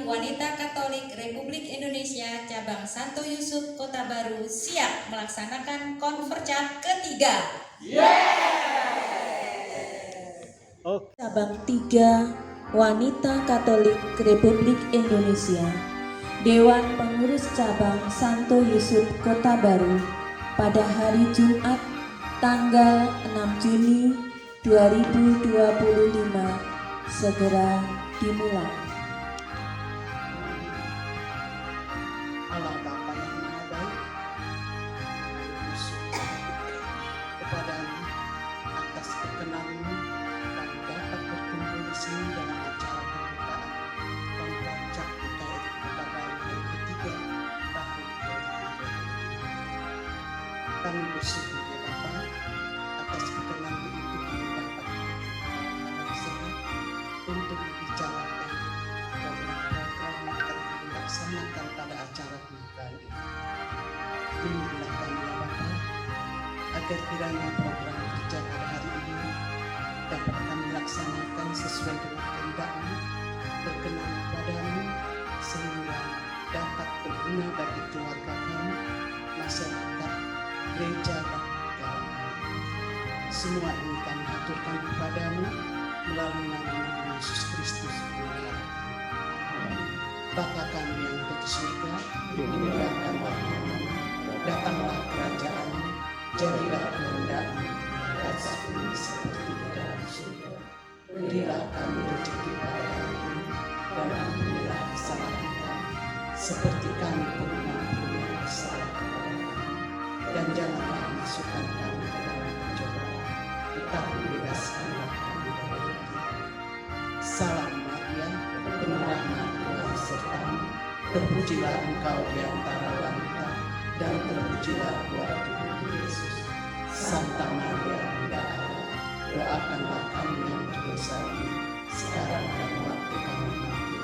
Wanita Katolik Republik Indonesia Cabang Santo Yusuf Kota Baru siap melaksanakan konfercat ketiga. Cabang 3 Wanita Katolik Republik Indonesia, Dewan Pengurus Cabang Santo Yusuf Kota Baru pada hari Jumat tanggal 6 Juni 2025 segera dimulai. Allah Bapa yang Maha Baik, bersyukur kepada-Mu atas perkenan-Mu dan dapat berkumpul di sini dalam acara pembukaan konfercat KRI Kota Baru yang ketiga tahun 2020. Kami bersyukur ya Bapa atas perkenan-Mu untuk kami dapat melaksanakan untuk membicarakan program-program yang akan kami laksanakan pada acara pembukaan ini. Bimbinglah kami ya Bapa, agar kiranya program kerja pada hari ini dapat kami laksanakan sesuai dengan kehendak-Mu, berkenan kepada-Mu, sehingga dapat berguna bagi keluarga kami, masyarakat, gereja, dan negara kami. Semua ini kami aturkan kepada-Mu melalui nama Yesus Kristus. Bapa kami yang ada di surga, dimuliakanlah namamu, datanglah kerajaan-Mu, jadilah kehendak-Mu di atas bumi seperti di dalam surga. Berilah kami rezeki pada hari ini, dan ampunilah kesalahan kami, seperti kami pun mengampuni yang bersalah kepada kami. Dan janganlah masukkan kami ke dalam pencobaan, tetapi bebaskanlah kami dari yang jahat. Salam Maria, penuh rahmat Tuhan sertamu, terpujilah engkau di antara wanita, dan terpujilah buah tubuhmu Yesus. Santa Maria, Bunda Allah, doakanlah kami yang berdosa ini, sekarang dan waktu kami mati.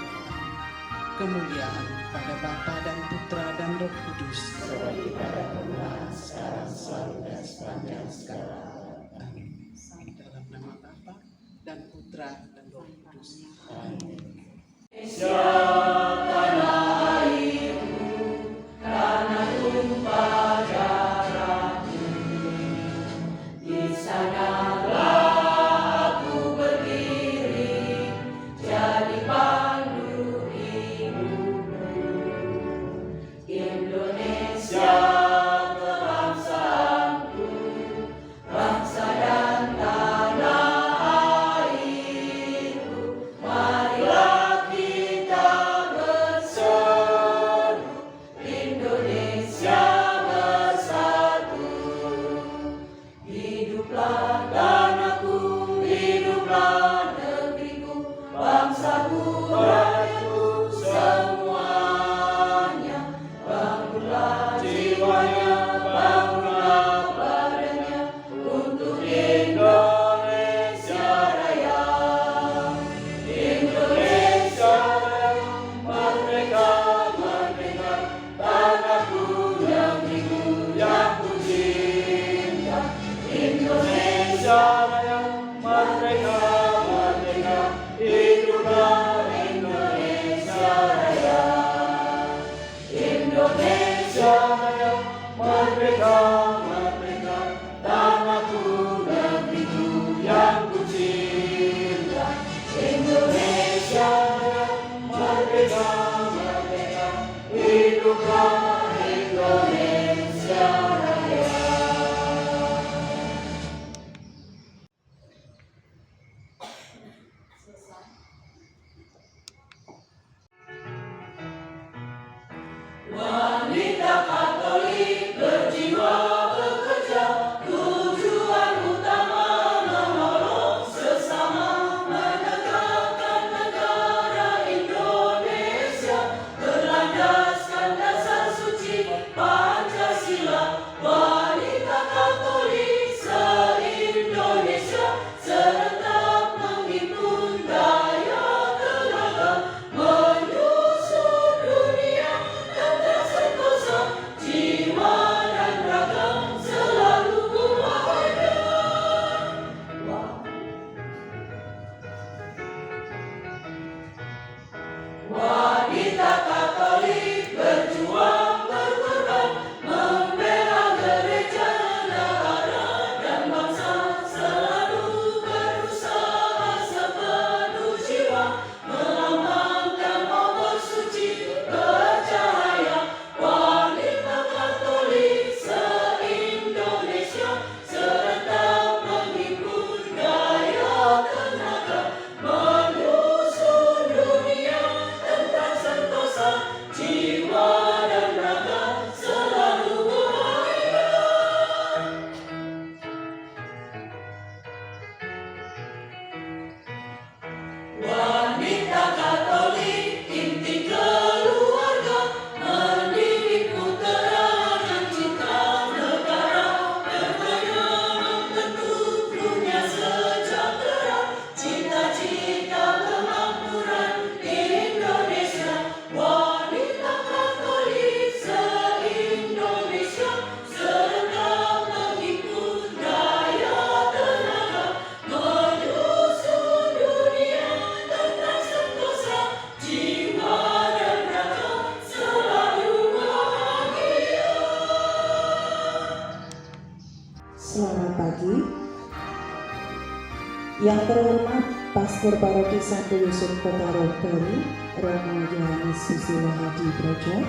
Kemuliaan pada Bapa dan Putra dan Roh Kudus, seperti pada permulaan, sekarang, selalu, dan sepanjang segala abad. Amin. Dalam nama Bapa dan Putra dan Roh Kudus. Amin. Marilah kita Yang terhormat Pastor Paroki Santo Yusuf Kota Baru, Romo Yohanes Susilo Hadi Brojo,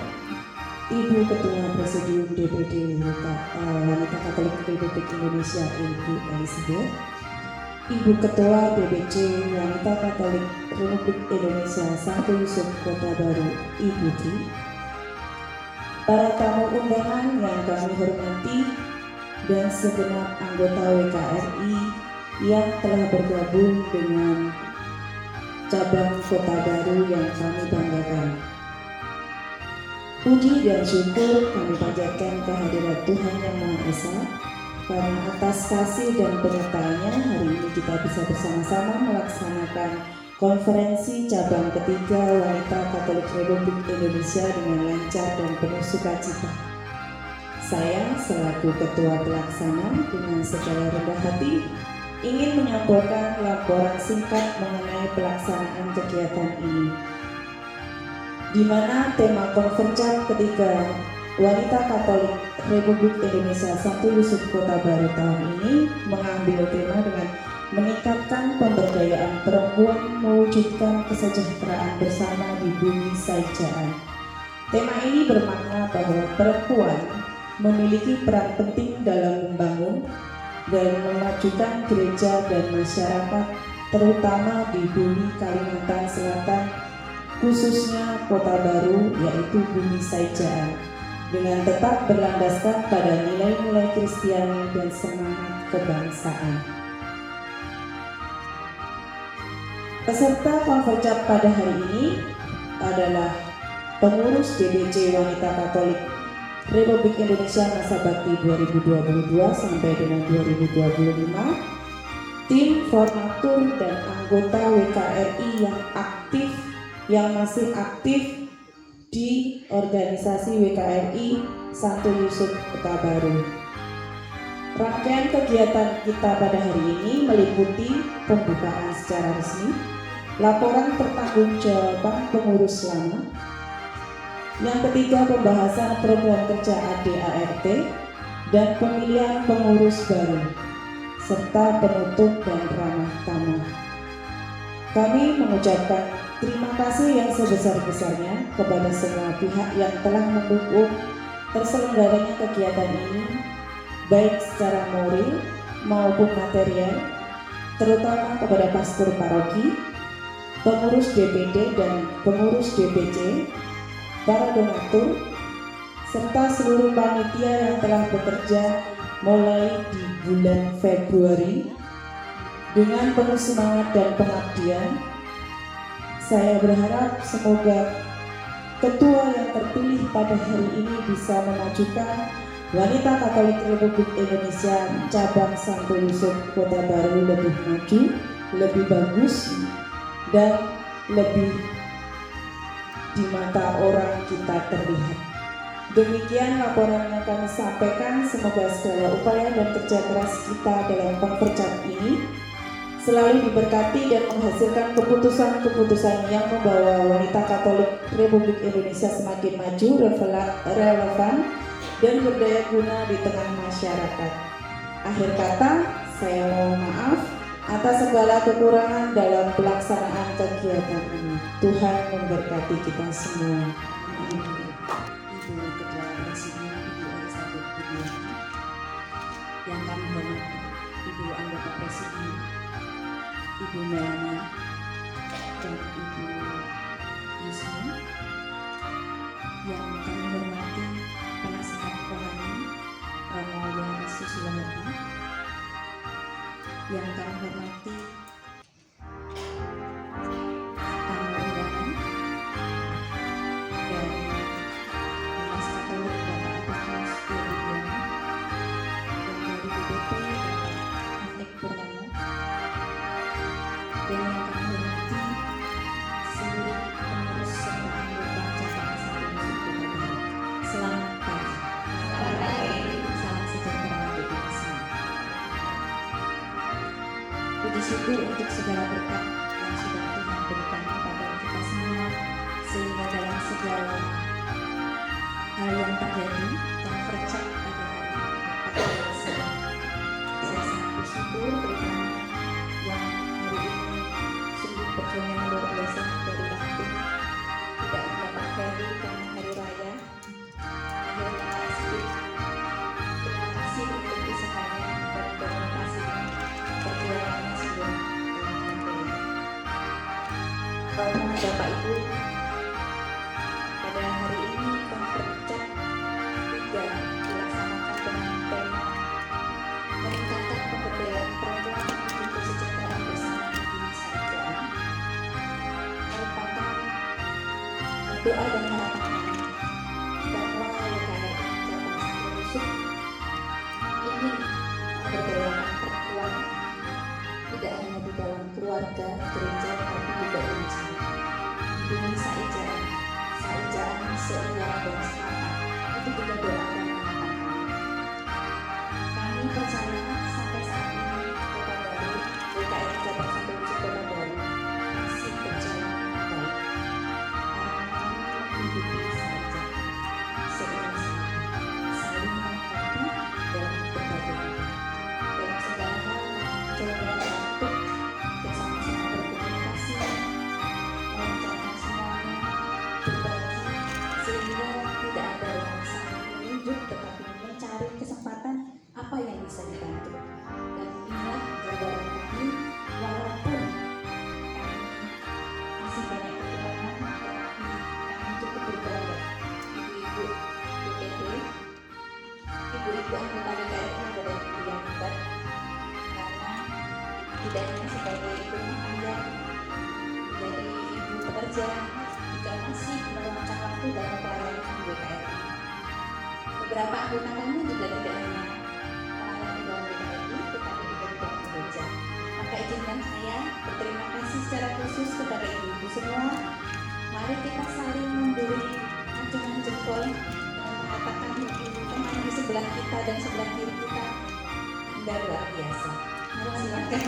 Ibu Ketua Presidium DPD Wanita Katolik Republik Indonesia Ibu Elizabeth, Ibu Ketua DPC Wanita Katolik Republik Indonesia Santo Yusuf Kota Baru Ibu Tri, para tamu undangan yang kami hormati, dan segenap anggota WKRI yang telah bergabung dengan cabang Kota Baru yang kami banggakan. Puji dan syukur kami panjatkan kehadirat Tuhan Yang Maha Esa, karena atas kasih dan penyertaannya hari ini kita bisa bersama-sama melaksanakan konferensi cabang ketiga Wanita Katolik Republik Indonesia dengan lancar dan penuh sukacita. Saya selaku Ketua Pelaksana dengan segala rendah hati ingin menyampaikan laporan singkat mengenai pelaksanaan kegiatan ini, di mana tema konferensi ketiga Wanita Katolik Republik Indonesia Santo Yusuf Kota Baru tahun ini mengambil tema dengan meningkatkan pemberdayaan perempuan mewujudkan kesejahteraan bersama di bumi Saijaan. Tema ini bermakna bahwa perempuan memiliki peran penting dalam membangun dan memajukan gereja dan masyarakat, terutama di bumi Kalimantan Selatan, khususnya Kota Baru yaitu bumi Saijaan, dengan tetap berlandaskan pada nilai-nilai Kristiani dan semangat kebangsaan. Peserta konferensi pada hari ini adalah pengurus DPC Wanita Katolik Republik Indonesia masa bakti 2022 sampai dengan 2025, tim formatur dan anggota WKRI yang masih aktif di organisasi WKRI Santo Yusuf Kota Baru. Rangkaian kegiatan kita pada hari ini meliputi pembukaan secara resmi, laporan pertanggungjawaban pengurus lama, yang ketiga pembahasan program kerja ADART dan pemilihan pengurus baru, serta penutup dan ramah tamah. Kami mengucapkan terima kasih yang sebesar-besarnya kepada semua pihak yang telah mendukung terselenggaranya kegiatan ini, baik secara moral maupun material, terutama kepada pastor paroki, pengurus DPD dan pengurus DPC, para donatur, serta seluruh panitia yang telah bekerja mulai di bulan Februari dengan penuh semangat dan pengabdian. Saya berharap semoga ketua yang terpilih pada hari ini bisa memajukan Wanita Katolik Republik Indonesia cabang Santo Yusuf Kota Baru lebih maju, lebih bagus, dan lebih di mata orang kita terlihat. Demikian laporan yang kami sampaikan. Semoga segala upaya dan kerja keras kita dalam konferensi ini selalu diberkati dan menghasilkan keputusan-keputusan yang membawa Wanita Katolik Republik Indonesia semakin maju, relevan, dan berdaya guna di tengah masyarakat. Akhir kata, saya mohon maaf atas segala kekurangan dalam pelaksanaan kegiatan ini. Tuhan memberkati kita semua. Ibu Ketua Presidium Ibu Elizabeth Budiani, yang kami hormati Ibu Anggota Presidium Ibu Melania dan Ibu Yusma, yang kami hormati Penasehat Rohani Romo Yohanes Susilo Hadi, yang kami hormati tamu undangan dari Dinas Katolik Bapak Agustinus Yohanes, dan dari DPP Bapak Antek Purnomo, dan yang kami hormati seluruh pengurus serta anggota cabang Santo Yusuf Kota Baru. Selamat pagi. Salam sejahtera untuk kita semua. Puji syukur untuk segala berkat yang sudah Tuhan berikan kepada kita semua, sehingga dalam segala hal yang terjadi konferensi pada hari ini dapat dilaksanakan. Saya sangat bersyukur, terutama yang doa dan harapan kami bahwa WKRI Cabang Santo Yusuf ingin memberdayakan perempuan tidak hanya di dalam keluarga, gereja, tapi juga di masyarakat. Bumi Saijaan seimbang dan sepakat, itu juga doa dan harapan kami. Kami percaya sampai saat ini Kota Baru, WKRI Cabang Santo Yusuf Kota Baru masih berjalan dengan baik. Karena kami menghidupi saja seiring saling melengkapi dan berbagi. Dalam segala hal, coba untuk bersama-sama berkomunikasi, melancarkan semuanya, berbagi, sehingga tidak ada yang saling menunjuk, tetapi mencari kesempatan apa yang bisa dibantu. Dan inilah jawaban kami, walaupun kami masih banyak kekurangan, tetapi kami cukup berbangga. Ibu-ibu DPD, ibu-ibu anggota WKRI adalah ibu yang hebat, karena tidak hanya sebagai ibu rumah tangga, menjadi ibu pekerja, juga masih meluangkan waktu dalam pelayanan di WKRI. Beberapa anggota kami juga tidak hanya melayani dalam WKRI, tetapi juga di dalam gereja. Maka izinkan saya berterima kasih secara khusus kepada ibu-ibu semua. Mari kita saling memberi acungan jempol dengan mengatakan teman di sebelah kita dan sebelah kiri kita Anda luar biasa. Mari silakan.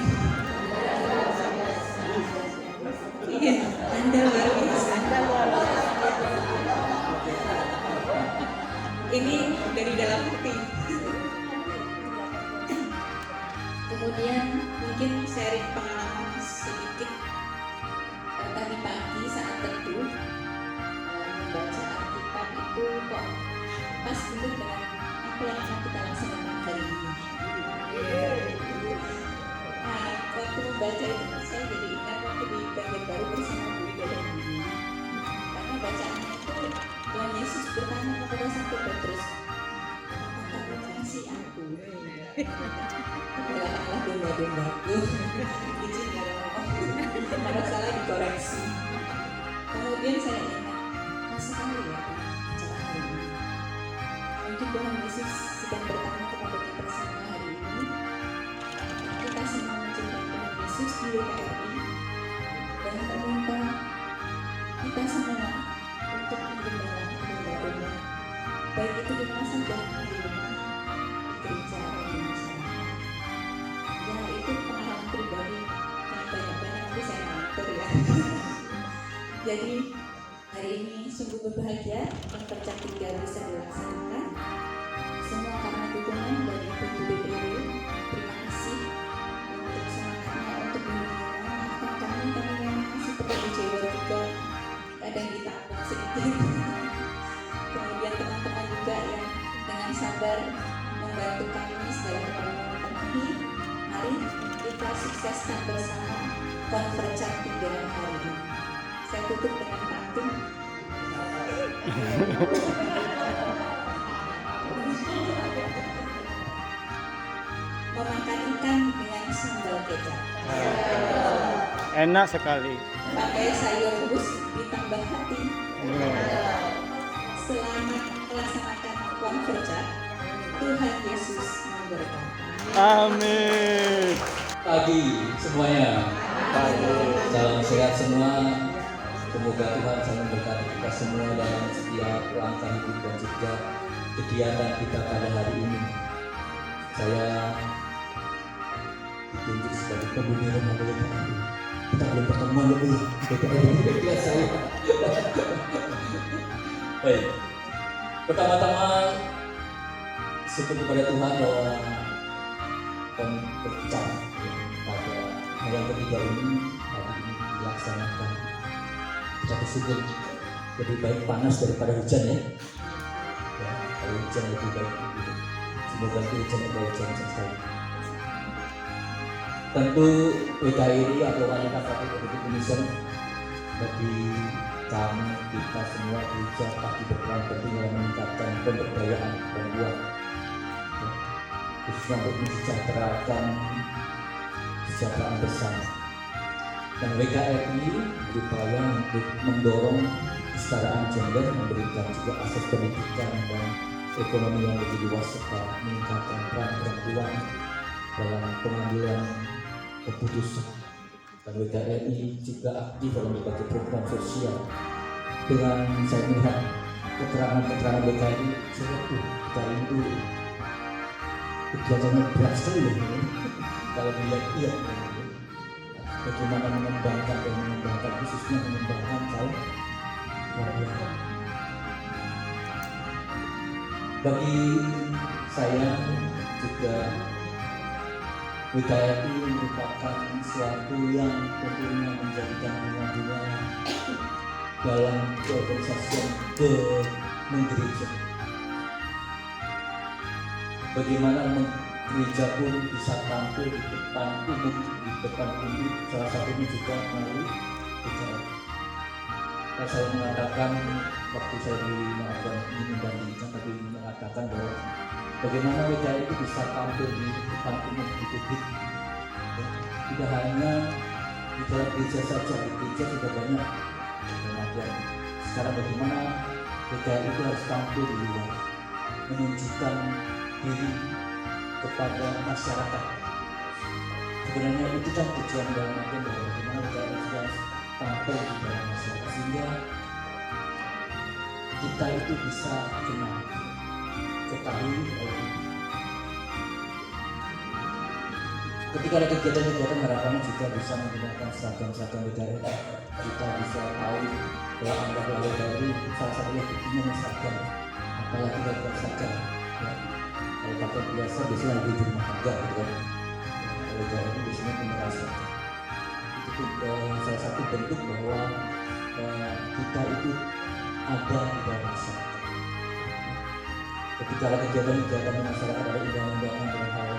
Iya, Anda luar biasa. Ini dari dalam hati. Kemudian mungkin sharing pengalaman sedikit. Tadi pagi saat teduh membaca Alkitab itu kok pas dulu dengan apa yang akan kita laksanakan hari ini. Nah, waktu membaca itu saya jadi ingat waktu di Banjarbaru bersama Bu Ida dan Bu Yuni. Karena bacaannya itu Tuhan Yesus bertanya kepada Santo Petrus, apakah kamu mengasihi aku? Katakanlah domba-dombaku, izin ya kalau salah dikoreksi. Kemudian saya ingat, sekali ya acara hari ini. Mungkin Tuhan Yesus sedang bertanya kepada kita semua hari ini. Kita semua mencintai Tuhan Yesus di WKRI dan meminta kita semua untuk menggembalakan domba-domba, baik itu di mana saja, di rumah, di gereja, atau di masyarakat. Ya itu pengalaman pribadi, karena banyak-banyak nanti saya ngatur ya. Jadi hari ini sungguh berbahagia Konfercat 3 bisa dilaksanakan. Semua karena dukungan dari Ibu DPD. Terima kasih untuk semangatnya untuk mengingatkan kami yang masih seperti Jawa juga kadang ditanggung sedikit. Kemudian teman-teman juga yang dengan sabar membantu kami segala permohonan kami. Mari kita sukseskan bersama Konfercat 3 hari ini. Saya tutup dengan pantun. Memakan ikan dengan sambal kecap. Enak sekali. Pakai sayur rebus ditambah hati. Selamat melaksanakan Konfercat. Tuhan Yesus memberkati. Amin. Pagi semuanya. Salam sehat semua. Semoga Tuhan selalu memberkati kita semua dalam setiap langkah hidup dan juga kegiatan kita pada hari ini. Saya ditunjuk sebagai pembina rumah WKRI. Kita belum pertemuan lebih ya. WKRI saya. Baik. Pertama-tama syukur kepada Tuhan bahwa Konfercat pada hari yang ketiga ini hari ini dilaksanakan. Kita bersyukur lebih baik panas daripada hujan ya. Ya, kalau hujan lebih baik. Semoga itu hujan atau hujan sekali. Tentu WKRI atau Wanita Katolik Republik Indonesia bagi kami kita semua gereja pasti berperan penting dalam meningkatkan pemberdayaan perempuan. Ya, khususnya untuk mensejahterakan kesejahteraan bersama. Dan WKRI berupaya untuk mendorong kesetaraan gender, memberikan juga akses pendidikan dan ekonomi yang lebih luas serta meningkatkan peran perempuan dalam pengambilan keputusan. Dan WKRI juga aktif dalam berbagai program sosial. Dengan saya melihat keterangan WKRI, saya kita itu kegiatannya berat sekali ya. Kalau dilihat bagaimana mengembangkan dan mengembangkan, khususnya mengembangkan kaum wanita. Bagi saya juga WKRI merupakan suatu yang tentunya menjadikan bunga-bunga dalam keorganisasian gereja. Bagaimana gereja pun bisa tampil di depan umum, di depan publik, salah satunya juga melalui WKRI. Nah, saya mengatakan waktu saya ini membandingkan, tapi mengatakan bahwa bagaimana WKRI itu bisa tampil di depan umum, di publik. Ya, tidak hanya di dalam gereja saja, di gereja sudah banyak. Dan sekarang bagaimana WKRI itu harus tampil di luar, menunjukkan diri kepada masyarakat. Sebenarnya itu kan tujuan dalam artian bahwa bagaimana WKRI harus tampil di dalam masyarakat sehingga kita itu bisa kenal, ketahui oleh ketika ada kegiatan-kegiatan, harapannya juga bisa menggunakan seragam-seragam WKRI. Kita bisa tahu bahwa anggota WKRI salah satunya buktinya seragam, apalagi kalau seragam ya. Kalau pakai biasa biasanya lagi di rumah tangga gitu kan. WKRI biasanya punya seragam. Itu salah satu bentuk bahwa kita itu ada di dalam masyarakat. Ketika ada kegiatan-kegiatan di masyarakat, ada undangan-undangan dalam hal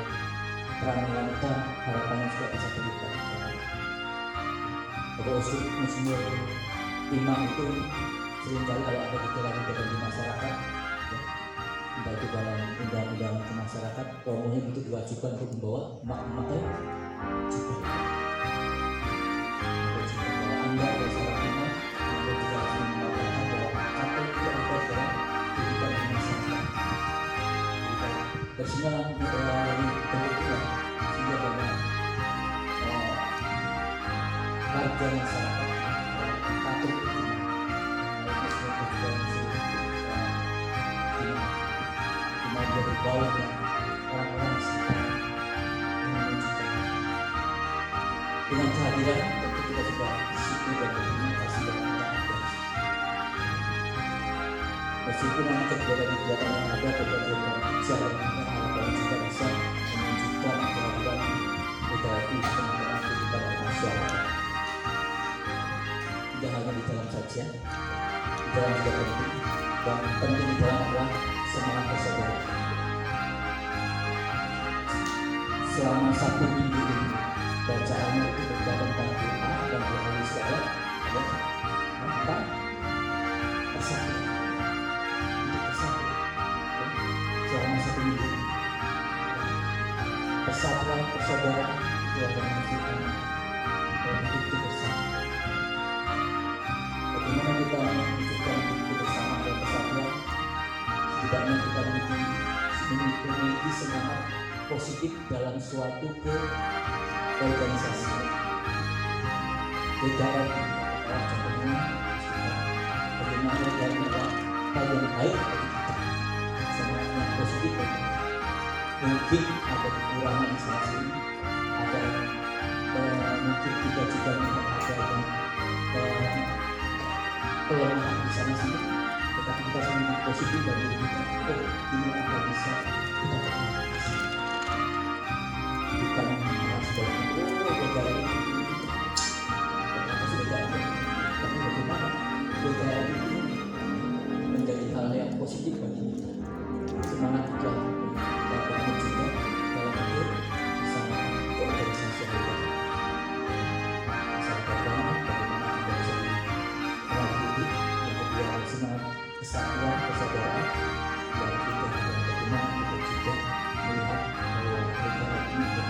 peran wanita, harapannya juga bisa terlibat. Bapak Uskup Monsinyur Imam itu seringkali kalau ada kegiatan-kegiatan di masyarakat, ya, entah itu dalam undangan-undangan ke masyarakat, romonya itu diwajibkan untuk membawa emak-emak juga. Anda ada salah rumah, Anda juga harus mengatakan bahwa apa itu ada dalam kehidupan masyarakat. Dan semua bentuknya sehingga banyak warga masyarakat patut dimana dia bergaul dengan orang-orang sekitar menunjukkan dengan kehadiran tentu kita sudah disitu dan berkomunikasi dengan orang-orang. Meskipun hanya kegiatan-kegiatan yang ada berbagai jalan harapan juga bisa menunjukkan kehadiran WKRI tengah-tengah kehidupan masyarakat. Tidak hanya di dalam saja, di dalam juga penting, dan penting di dalam adalah semangat persaudaraan. Selama 1 minggu ini bacaannya itu berkaitan tentang doa dan doa Israel adalah tentang persatuan. Selama 1 minggu persatuan persaudaraan itu akan menunjukkan hidup bersama. Bagaimana kita menunjukkan hidup bersama dan persatuan? Setidaknya kita memiliki semangat positif dalam suatu organisasi. WKRI adalah contohnya bagaimana WKRI adalah hal yang baik bagi kita. Semangat yang positif bagi kita. Mungkin ada kekurangan di sana sini, ada mungkin kita juga ada pelemahan di sana sini, tetapi kita semangat positif dan kita ini akan bisa kita kembali di sini. Bukan malah sebaliknya, WKRI sudah ada, tapi bagaimana WKRI itu menjadi hal yang positif bagi kita. Semangat kita bangun juga dalam hidup bersama keorganisasi WKRI. Masyarakat banget bagaimana kita bisa melalui yang kedua semangat kesatuan persaudaraan dan kita bagaimana kita juga melihat bahwa WKRI itu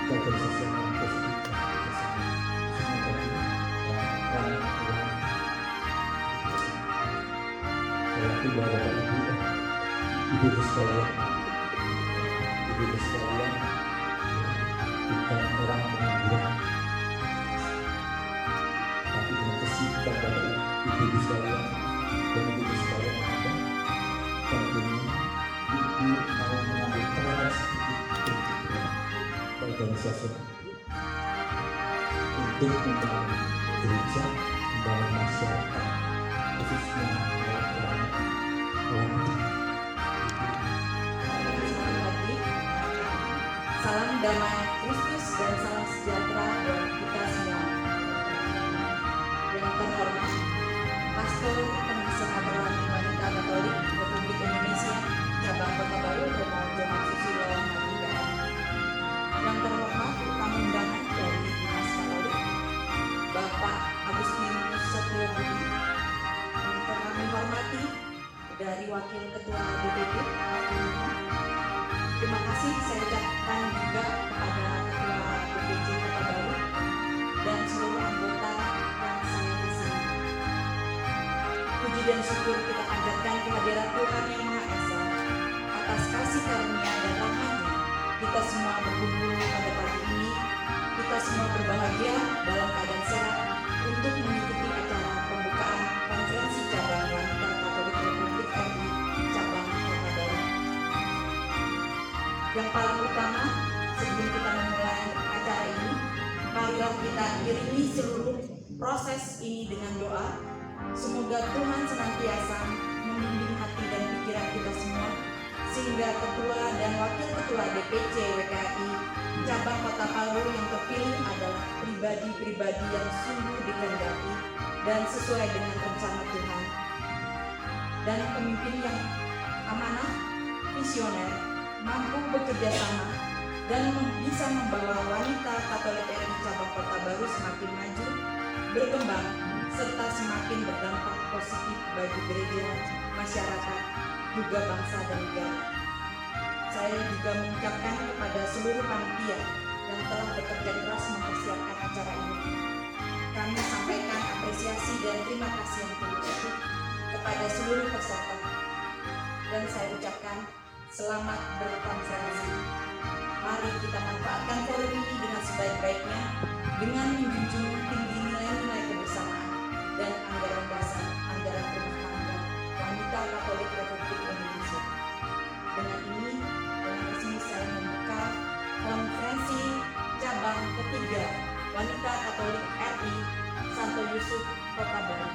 organisasi yang positif dan bersama semua bagi orang Tuhan Saya yakin bahwa Bapak Ibu sekalian, bukan orang pengangguran, tapi dengan kesibukan Bapak Ibu sekalian dan Ibu sekalian yang ada, tentunya Ibu mau mengambil peran sedikit organisasi untuk membangun gereja, membangun masyarakat, khususnya orang wanita. Salam damai Kristus dan salam sejahtera buat kita semua. Yang terhormat Pastor Penasehat Rohani Wanita Katolik Republik Indonesia Cabang Kota Baru Romo Johan Susilo Hadiah. Yang terhormat tamu undangan dari Dinas Katolik Bapak Agustinus Setio Budi. Yang kami hormati dari Wakil Ketua DPP Pak Nino. Terima kasih saya ucapkan juga kepada Ketua DPC Kota Baru dan seluruh anggota yang saya kasihi. Puji dan syukur kita panjatkan kehadirat Tuhan Yang Maha Esa atas kasih karunia dan rahmat-Nya. Kita semua berkumpul pada pagi ini. Kita semua berbahagia dalam keadaan sehat untuk mengikuti acara pembukaan konferensi cabang wanita Katolik Republik RI cabang Kota Baru. Yang paling utama, sebelum kita memulai acara ini, marilah kita iringi seluruh proses ini dengan doa. Semoga Tuhan senantiasa membimbing hati dan pikiran kita semua, sehingga ketua dan wakil ketua DPC WKI cabang Kota Palu yang terpilih adalah pribadi-pribadi yang sungguh dikehendaki dan sesuai dengan rencana Tuhan, dan pemimpin yang amanah, visioner, mampu bekerja sama dan bisa membawa wanita Katolik RI cabang Kota Baru semakin maju, berkembang, serta semakin berdampak positif bagi gereja, masyarakat, juga bangsa dan negara. Saya juga mengucapkan kepada seluruh panitia yang telah bekerja keras mempersiapkan acara ini. Kami sampaikan apresiasi dan terima kasih yang tulus kepada seluruh peserta. Dan saya ucapkan selamat berkonferensi. Mari kita manfaatkan forum ini dengan sebaik-baiknya dengan menjunjung tinggi nilai-nilai kebersamaan dan anggaran dasar anggaran rumah tangga wanita Katolik Republik Indonesia. Dengan ini, dengan resmi saya membuka konferensi cabang ketiga wanita Katolik RI Santo Yusuf Kota Baru.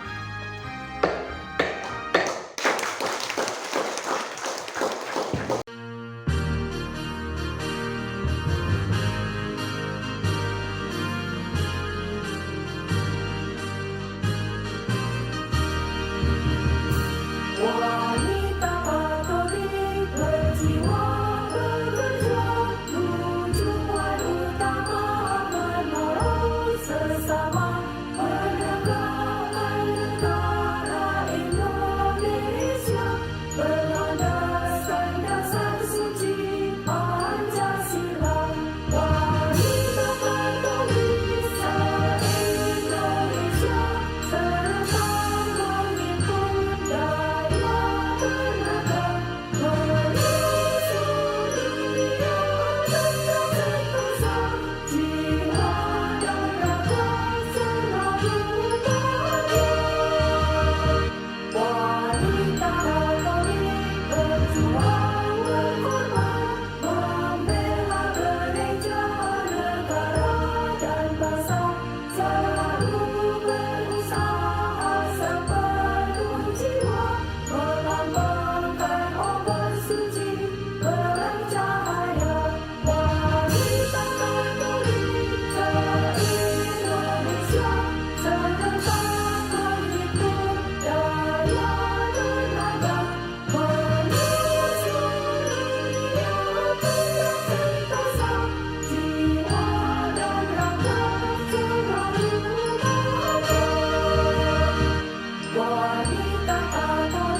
Wanita Katolik